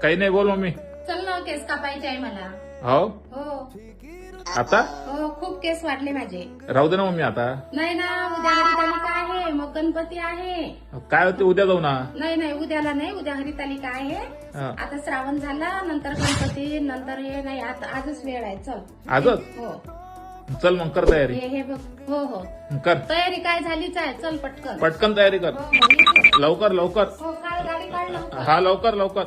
काही नाही, बोल मम्मी. चल ना, केस कापायचे आहे मला. हो हो आता हो, खूप केस वाढले माझे. राहू दे ना मम्मी. आता नाही ना, उद्या हरितालिका आहे, मग गणपती आहे. काय होते, उद्या जाऊ ना. नाही नाही, उद्याला नाही, उद्या हरितालिका आहे. हा. आता श्रावण झाला, नंतर गणपती, नंतर हे नाही, आता आजच वेळ आहे. चल आजच हो, चल मग कर तयारी. हे बघ. हो हो, कर तयारी काय झालीच आहे. चल पटकन. पटकन तयारी कर. हो हो, ये. लवकर लवकर. हो, काढ गाडी, काढ लवकर. हा लवकर लवकर.